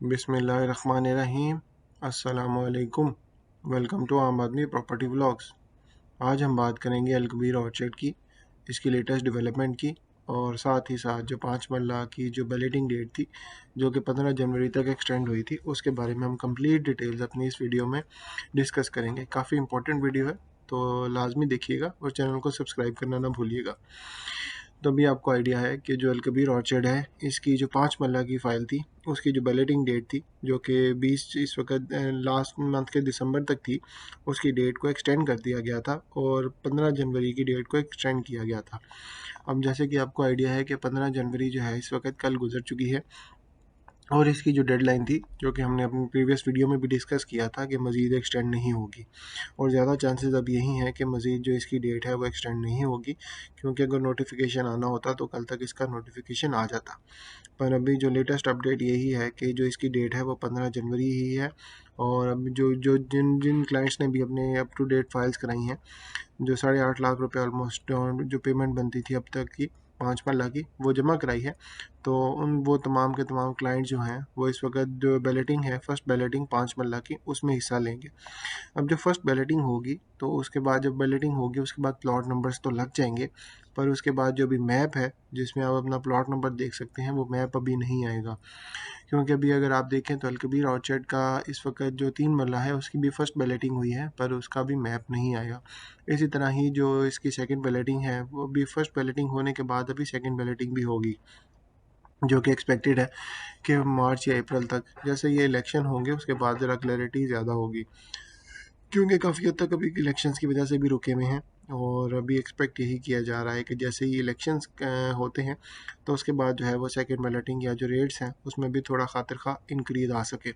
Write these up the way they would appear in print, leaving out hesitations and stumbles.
बिस्मिल्लाहिर्रहमानिर्रहीम। अस्सलामुअलैकुम। Welcome to आम आदमी प्रॉपर्टी व्लॉग्स। आज हम बात करेंगे अलकबीर ऑर्चर्ड की, इसकी लेटेस्ट डेवलपमेंट की, और साथ ही साथ जो 5 मरला की जो बैलेटिंग डेट थी जो कि 15 जनवरी तक एक्सटेंड हुई थी, उसके बारे में हम कंप्लीट डिटेल्स अपनी इस वीडियो में डिस्कस करेंगे। काफ़ी इंपॉर्टेंट वीडियो है, तो लाजमी देखिएगा और चैनल को सब्सक्राइब करना ना भूलिएगा। तो अभी आपको आइडिया है कि जो अलकबीर ऑर्चर्ड है, इसकी जो 5 मरला की फ़ाइल थी, उसकी जो बैलेटिंग डेट थी जो कि 20 इस वक्त लास्ट मंथ के दिसंबर तक थी, उसकी डेट को एक्सटेंड कर दिया गया था और 15 जनवरी की डेट को एक्सटेंड किया गया था। अब जैसे कि आपको आइडिया है कि 15 जनवरी जो है इस वक्त कल गुजर चुकी है, और इसकी जो डेडलाइन थी जो कि हमने अपनी प्रीवियस वीडियो में भी डिस्कस किया था कि मज़ीद एक्सटेंड नहीं होगी, और ज़्यादा चांसेस अब यही हैं कि मज़ीद जो इसकी डेट है वो एक्सटेंड नहीं होगी, क्योंकि अगर नोटिफिकेशन आना होता तो कल तक इसका नोटिफिकेशन आ जाता। पर अभी जो लेटेस्ट अपडेट यही है कि जो इसकी डेट है वो 15 जनवरी ही है। और अभी जो जो जिन जिन क्लाइंट्स ने भी अपने अप टू डेट फाइल्स कराई हैं, जो 8.5 लाख रुपए ऑलमोस्ट जो पेमेंट बनती थी अब तक की 5 मरला की, वो जमा कराई है, तो वो तमाम के तमाम क्लाइंट जो हैं वो इस वक्त जो बैलेटिंग है, फर्स्ट बैलेटिंग 5 मरला की, उसमें हिस्सा लेंगे। अब जब फर्स्ट बैलेटिंग होगी तो उसके बाद जब बैलेटिंग होगी उसके बाद प्लॉट नंबर्स तो लग जाएंगे, पर उसके बाद जो भी मैप है जिसमें आप अपना प्लॉट नंबर देख सकते हैं, वो मैप अभी नहीं आएगा। क्योंकि अभी अगर आप देखें तो अलकबीर ऑर्चर्ड का इस वक्त जो 3 मरला है उसकी भी फर्स्ट बैलेटिंग हुई है, पर उसका भी मैप नहीं आया। इसी तरह ही जो इसकी सेकंड बैलेटिंग है वो भी फर्स्ट बैलेटिंग होने के बाद अभी सेकंड बैलेटिंग भी होगी, जो कि एक्सपेक्टेड है कि मार्च या अप्रैल तक, जैसे ये इलेक्शन होंगे उसके बाद ज़रा क्लैरिटी ज़्यादा होगी, क्योंकि काफ़ी हद तक अभी इलेक्शंस की वजह से भी रुके हुए हैं। और अभी एक्सपेक्ट यही किया जा रहा है कि जैसे ही इलेक्शंस होते हैं तो उसके बाद जो है वो सेकंड बैलेटिंग या जो रेट्स हैं उसमें भी थोड़ा खातिर खा इंक्रीज आ सके।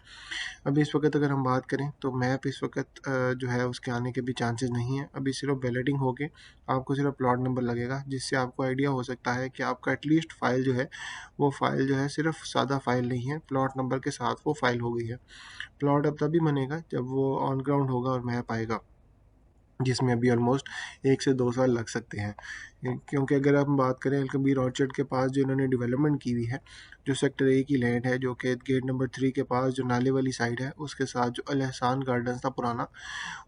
अभी इस वक्त अगर हम बात करें तो मैप इस वक्त जो है उसके आने के भी चांसेस नहीं है। अभी सिर्फ बैलेटिंग होके आपको सिर्फ प्लॉट नंबर लगेगा, जिससे आपको आइडिया हो सकता है कि आपका एटलीस्ट फाइल जो है वो फाइल जो है सिर्फ सादा फाइल नहीं है, प्लॉट नंबर के साथ वो फाइल हो गई है। प्लॉट अब तभी बनेगा जब वो ऑन ग्राउंड होगा और मैप आएगा, जिसमें अभी ऑलमोस्ट 1 से 2 साल लग सकते हैं। क्योंकि अगर हम बात करें अलकबीर ऑर्चर्ड के पास जो इन्होंने डेवलपमेंट की हुई है, जो सेक्टर ए की लैंड है जो कि गेट नंबर 3 के पास जो नाले वाली साइड है, उसके साथ जो अल एहसान गार्डन्स था पुराना,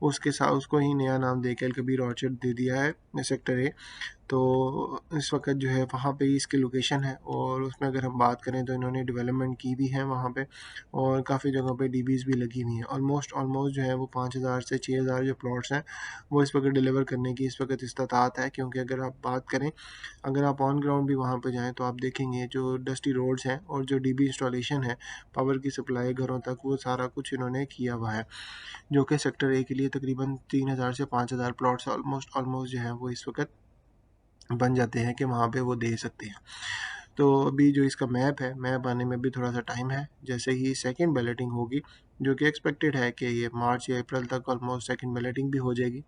उसके साथ उसको ही नया नाम दे के अलकबीर ऑर्चर्ड दे दिया है सेक्टर ए। तो इस वक्त जो है वहाँ पे ही इसकी लोकेशन है, और उसमें अगर हम बात करें तो इन्होंने डेवलपमेंट की भी है वहाँ पे, और काफ़ी जगहों पे डीबीज़ भी लगी हुई हैं। ऑलमोस्ट ऑलमोस्ट जो है वो 5,000 से 6,000 जो प्लॉट्स हैं वो इस वक्त डिलीवर करने की इस वक्त इस्तात है। क्योंकि अगर आप बात करें, अगर आप ऑन ग्राउंड भी वहाँ पे जाएँ तो आप देखेंगे जो डस्टी रोड्स हैं और जो डीबी इंस्टॉलेशन है, पावर की सप्लाई घरों तक, वो सारा कुछ इन्होंने किया हुआ है, जो कि सेक्टर ए के लिए तकरीबन 3,000 से 5,000 प्लॉट्स ऑलमोस्ट ऑलमोस्ट जो है वो इस वक्त बन जाते हैं कि वहाँ पे वो दे सकते हैं। तो अभी जो इसका मैप है, मैप आने में भी थोड़ा सा टाइम है। जैसे ही सेकंड बैलेटिंग होगी, जो कि एक्सपेक्टेड है कि ये मार्च या अप्रैल तक ऑलमोस्ट सेकंड बैलेटिंग भी हो जाएगी,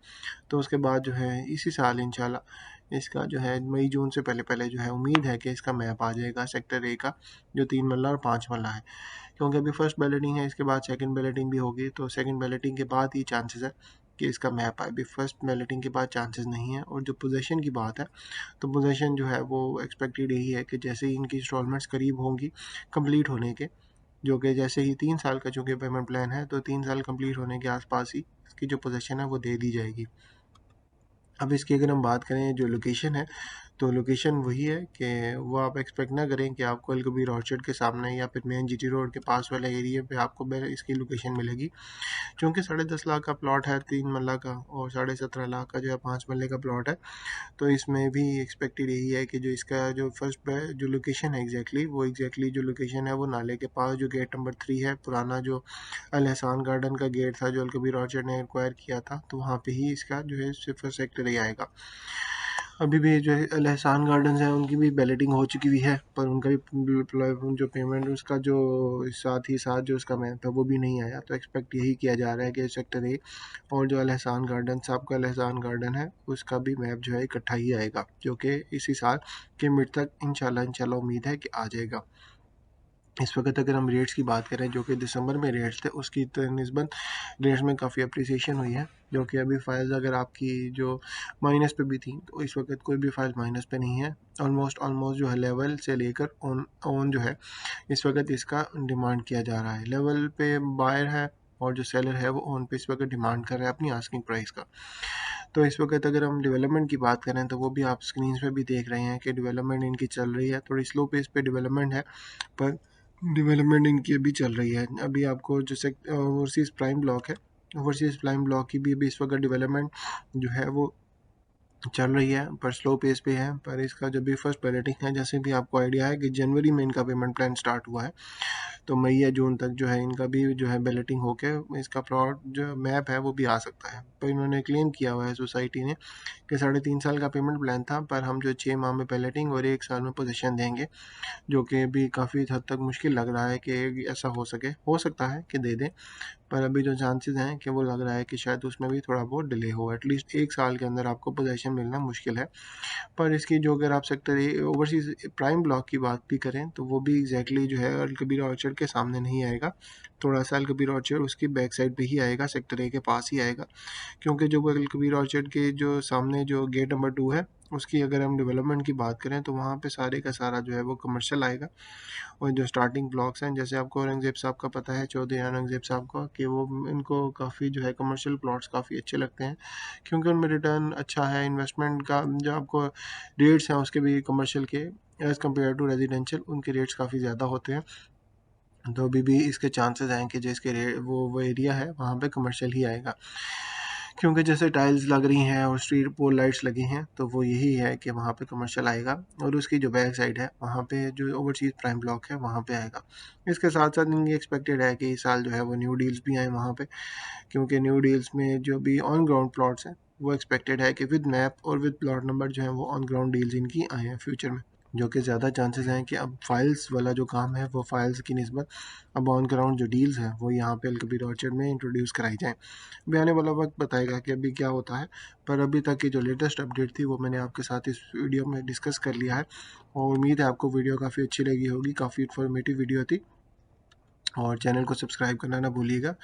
तो उसके बाद जो है इसी साल इंशाल्लाह इसका जो है मई जून से पहले पहले जो है उम्मीद है कि इसका मैप आ जाएगा सेक्टर ए का, जो 3 मरला और 5 मरला है। क्योंकि अभी फर्स्ट बैलेटिंग है, इसके बाद सेकंड बैलेटिंग भी होगी, तो सेकंड बैलेटिंग के बाद ही चांसेस है कि इसका मैप आए। अभी फर्स्ट बैलेटिंग के बाद चांसेस नहीं है। और जो पोजीशन की बात है, तो पोजीशन जो है वो एक्सपेक्टेड यही है कि जैसे ही इनकी इंस्टॉलमेंट्स करीब होंगी कंप्लीट होने के, जो कि जैसे ही 3 साल का चूँकि पेमेंट प्लान है, तो 3 साल कंप्लीट होने के आसपास ही इसकी जो पोजीशन है वो दे दी जाएगी। अब इसकी अगर हम बात करें जो लोकेशन है, तो लोकेशन वही है कि वो आप एक्सपेक्ट ना करें कि आपको अलकबीर ऑर्चर्ड के सामने या फिर मेन जीटी रोड के पास वाले एरिया पे आपको इसकी लोकेशन मिलेगी। क्योंकि 10.5 लाख का प्लॉट है 3 मरला का, और 17.5 लाख का जो है 5 मरले का प्लॉट है, तो इसमें भी एक्सपेक्टेड यही है कि जो इसका जो फर्स्ट जो लोकेशन है एग्जैक्टली जो लोकेशन है वो नाले के पास जो गेट नंबर 3 है, पुराना जो अल एहसान गार्डन का गेट था जो अलकबीर ऑर्चर्ड ने एक्वायर किया था, तो वहाँ पे ही इसका जो है सिर्फ सेक्टर ही आएगा। अभी भी जो है अल एहसान गार्डन्स हैं उनकी भी बैलेटिंग हो चुकी हुई है, पर उनका भी जो पेमेंट उसका जो साथ ही साथ जो उसका मैप है वो भी नहीं आया। तो एक्सपेक्ट यही किया जा रहा है कि सेक्टर ए और जो अल एहसान गार्डन साहब का अल एहसान गार्डन है उसका भी मैप जो है इकट्ठा ही आएगा, जो कि इसी साल के मिड तक इंशाल्लाह इंशाल्लाह उम्मीद है कि आ जाएगा। इस वक्त अगर हम रेट्स की बात करें जो कि दिसंबर में रेट्स थे, उसकी निस्बत रेट्स में काफ़ी अप्रिसिएशन हुई है, जो कि अभी फाइल्स अगर आपकी जो माइनस पे भी थी तो इस वक्त कोई भी फाइल माइनस पे नहीं है। ऑलमोस्ट जो है लेवल से लेकर ऑन ऑन जो है इस वक्त इसका डिमांड किया जा रहा है। लेवल पे बायर है और जो सेलर है वो ऑन पे इस वक्त डिमांड कर रहा है अपनी आस्किंग प्राइस का। तो इस वक्त अगर हम डेवलपमेंट की बात करें तो वो भी आप स्क्रीन पे भी देख रहे हैं कि डेवलपमेंट इनकी चल रही है, थोड़ी स्लो पेस पे डेवलपमेंट है, पर डेवलपमेंट इनकी अभी चल रही है। अभी आपको जैसे ओवरसीज़ प्राइम ब्लॉक है, ओवरसीज़ प्राइम ब्लॉक की भी अभी इस वक्त डेवलपमेंट जो है वो चल रही है, पर स्लो पेस पे है। पर इसका जब भी फर्स्ट बैलेटिंग है, जैसे भी आपको आइडिया है कि जनवरी में इनका पेमेंट प्लान स्टार्ट हुआ है, तो मई या जून तक जो है इनका भी जो है बैलेटिंग होके इसका प्लॉट जो मैप है वो भी आ सकता है। पर इन्होंने क्लेम किया हुआ है सोसाइटी ने कि 3.5 साल का पेमेंट प्लान था, पर हम जो 6 माह में बैलेटिंग और 1 साल में पोजीशन देंगे, जो कि अभी काफ़ी हद तक मुश्किल लग रहा है कि ऐसा हो सके। हो सकता है कि दे दें, पर अभी जो चांसेस हैं कि वो लग रहा है कि शायद उसमें भी थोड़ा बहुत डिले हो। एटलीस्ट 1 साल के अंदर आपको पोजीशन मिलना मुश्किल है। पर इसकी जो अगर आप sector A overseas prime block की बात भी करें तो वो भी एग्जैक्टली जो है अल कबीर ऑर्चर्ड के सामने नहीं आएगा, थोड़ा सा अल कबीर ऑर्चर्ड उसकी बैक साइड पे ही आएगा, सेक्टर ए के पास ही आएगा। क्योंकि जो अल कबीर ऑर्चर्ड के जो सामने जो गेट नंबर 2 है, उसकी अगर हम डेवलपमेंट की बात करें तो वहाँ पे सारे का सारा जो है वो कमर्शियल आएगा। और जो स्टार्टिंग ब्लॉक्स हैं, जैसे आपको औरंगज़ेब साहब का पता है, चौधरी औरंगज़ेब साहब का, कि वो इनको काफ़ी जो है कमर्शियल प्लॉट्स काफ़ी अच्छे लगते हैं, क्योंकि उनमें रिटर्न अच्छा है। इन्वेस्टमेंट का जो आपको रेट्स हैं उसके भी कमर्शियल के एज़ कम्पेयर टू रेजिडेंशियल उनके रेट्स काफ़ी ज़्यादा होते हैं। तो अभी भी इसके चांसेस हैं कि जो इसके वो एरिया है वहाँ पे कमर्शियल ही आएगा, क्योंकि जैसे टाइल्स लग रही हैं और स्ट्रीट पोल लाइट्स लगी हैं, तो वो यही है कि वहाँ पे कमर्शियल आएगा। और उसकी जो बैक साइड है वहाँ पे जो ओवरसीज़ प्राइम ब्लॉक है वहाँ पे आएगा। इसके साथ साथ इनकी एक्सपेक्टेड है कि इस साल जो है वो न्यू डील्स भी आए वहाँ पे, क्योंकि न्यू डील्स में जो भी ऑन ग्राउंड प्लॉट्स हैं वो एक्सपेक्टेड है कि विद मैप और विद प्लॉट नंबर जो है वो ऑन ग्राउंड डील्स इनकी आए हैं फ्यूचर में, जो कि ज़्यादा चांसेस हैं कि अब फाइल्स वाला जो काम है वो फाइल्स की निस्बत अब ऑन ग्राउंड जो डील्स हैं वो यहाँ पे अलकबीर ऑर्चर्ड में इंट्रोड्यूस कराई जाएँ। अभी आने वाला वक्त बताएगा कि अभी क्या होता है, पर अभी तक की जो लेटेस्ट अपडेट थी वो मैंने आपके साथ इस वीडियो में डिस्कस कर लिया है। और उम्मीद है आपको वीडियो काफ़ी अच्छी लगी होगी, काफ़ी इन्फॉर्मेटिव वीडियो थी। और चैनल को सब्सक्राइब करना ना भूलिएगा,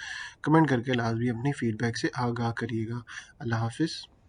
कमेंट करके लाजमी अपनी फ़ीडबैक से आगाह करिएगा। अल्लाह हाफ़िज़।